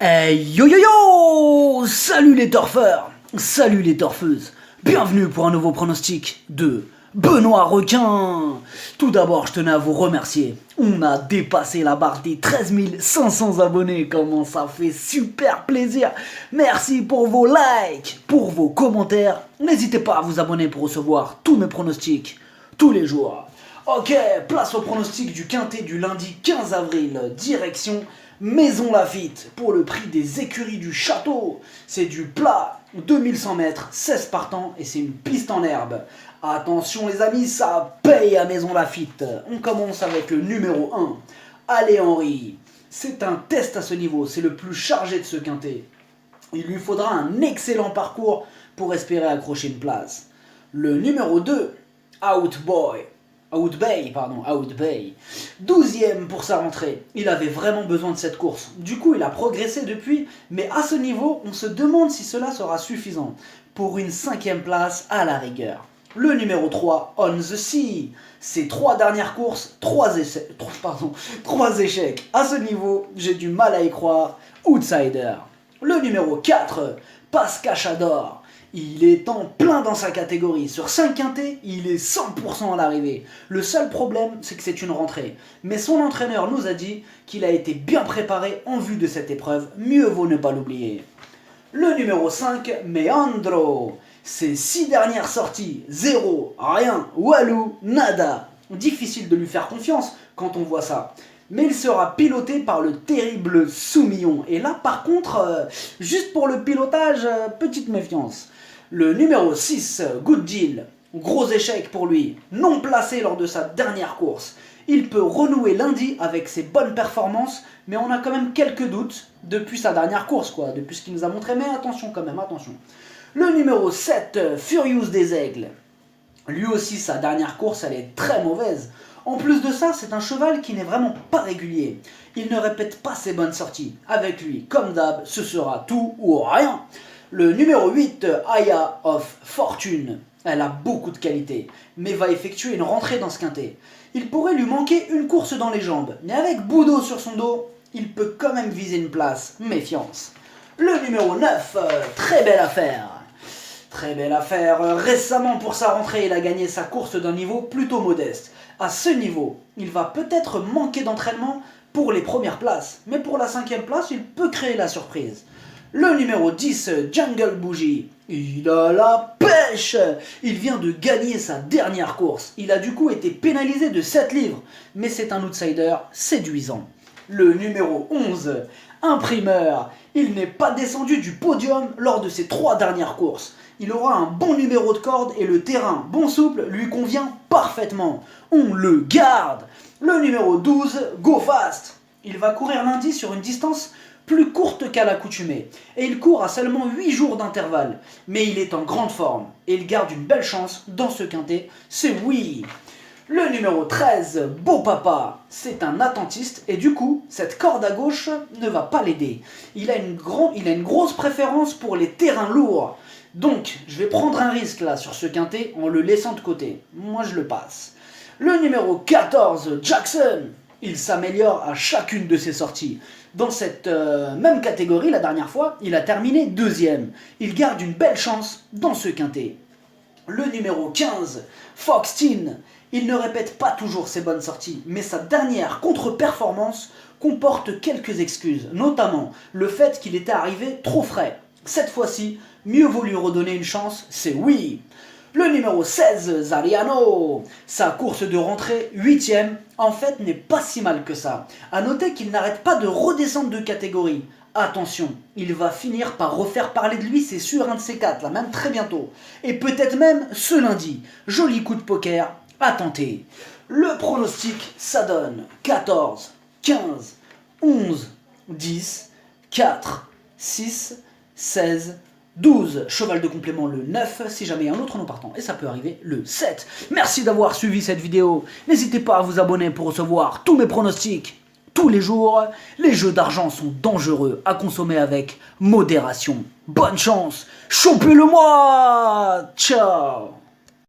Hey yo yo yo! Salut les torfeurs! Salut les torfeuses! Bienvenue pour un nouveau pronostic de Benoît Requin! Tout d'abord, je tenais à vous remercier. On a dépassé la barre des 13 500 abonnés. Comment ça fait super plaisir! Merci pour vos likes, pour vos commentaires. N'hésitez pas à vous abonner pour recevoir tous mes pronostics tous les jours. Ok, place au pronostic du quintet du lundi 15 avril. Direction Maison Lafitte pour le prix des écuries du château. C'est du plat, 2100 mètres, 16 partants et c'est une piste en herbe. Attention les amis, ça paye à Maison Lafitte. On commence avec le numéro 1, Allez Henri. C'est un test à ce niveau, c'est le plus chargé de ce quintet. Il lui faudra un excellent parcours pour espérer accrocher une place. Le numéro 2, Outbay. 12e pour sa rentrée. Il avait vraiment besoin de cette course. Du coup, il a progressé depuis, mais à ce niveau, on se demande si cela sera suffisant pour une 5e place à la rigueur. Le numéro 3, On the Sea. Ses 3 dernières courses, 3 échecs. À ce niveau, j'ai du mal à y croire. Outsider. Le numéro 4, Pascachador. Il est en plein dans sa catégorie. Sur 5 quintets, il est 100% à l'arrivée. Le seul problème, c'est que c'est une rentrée. Mais son entraîneur nous a dit qu'il a été bien préparé en vue de cette épreuve. Mieux vaut ne pas l'oublier. Le numéro 5, Meandro. Ses 6 dernières sorties, 0, rien, walou, nada. Difficile de lui faire confiance quand on voit ça. Mais il sera piloté par le terrible Soumillon. Et là, par contre, juste pour le pilotage, petite méfiance. Le numéro 6, Good Deal. Gros échec pour lui, non placé lors de sa dernière course. Il peut renouer lundi avec ses bonnes performances, mais on a quand même quelques doutes depuis sa dernière course, depuis ce qu'il nous a montré. Mais attention quand même, attention. Le numéro 7, Furious des Aigles. Lui aussi, sa dernière course, elle est très mauvaise. En plus de ça, c'est un cheval qui n'est vraiment pas régulier. Il ne répète pas ses bonnes sorties. Avec lui, comme d'hab, ce sera tout ou rien. Le numéro 8, Aya of Fortune. Elle a beaucoup de qualité, mais va effectuer une rentrée dans ce quintet. Il pourrait lui manquer une course dans les jambes, mais avec Boudot sur son dos, il peut quand même viser une place. Méfiance. Le numéro 9, très belle affaire. Très belle affaire. Récemment, pour sa rentrée, il a gagné sa course d'un niveau plutôt modeste. À ce niveau, il va peut-être manquer d'entraînement pour les premières places, mais pour la 5e place, il peut créer la surprise. Le numéro 10, Jungle Bougie. Il a la pêche. Il vient de gagner sa dernière course. Il a du coup été pénalisé de 7 livres, mais c'est un outsider séduisant. Le numéro 11, Imprimeur. Il n'est pas descendu du podium lors de ses 3 dernières courses. Il aura un bon numéro de corde et le terrain bon souple lui convient parfaitement. On le garde. Le numéro 12, Go Fast. Il va courir lundi sur une distance plus courte qu'à l'accoutumée. Et il court à seulement 8 jours d'intervalle. Mais il est en grande forme. Et il garde une belle chance dans ce quintet. C'est oui. Le numéro 13, Beau Papa, c'est un attentiste et du coup, cette corde à gauche ne va pas l'aider. Il a une grosse préférence pour les terrains lourds. Donc, je vais prendre un risque là sur ce quintet en le laissant de côté. Moi, je le passe. Le numéro 14, Jackson, il s'améliore à chacune de ses sorties. Dans cette même catégorie, la dernière fois, il a terminé 2e. Il garde une belle chance dans ce quintet. Le numéro 15, Foxteen. Il ne répète pas toujours ses bonnes sorties, mais sa dernière contre-performance comporte quelques excuses, notamment le fait qu'il était arrivé trop frais. Cette fois-ci, mieux vaut lui redonner une chance, c'est oui. Le numéro 16, Zariano. Sa course de rentrée, 8e, en fait n'est pas si mal que ça. A noter qu'il n'arrête pas de redescendre de catégorie. Attention, il va finir par refaire parler de lui, c'est sûr, un de ces 4, là, même très bientôt. Et peut-être même ce lundi. Joli coup de poker à tenter. Le pronostic, ça donne 14, 15, 11, 10, 4, 6, 16, 12, cheval de complément le 9, si jamais un autre non partant, et ça peut arriver le 7. Merci d'avoir suivi cette vidéo. N'hésitez pas à vous abonner pour recevoir tous mes pronostics tous les jours. Les jeux d'argent sont dangereux à consommer avec modération. Bonne chance, chopez-le-moi. Ciao.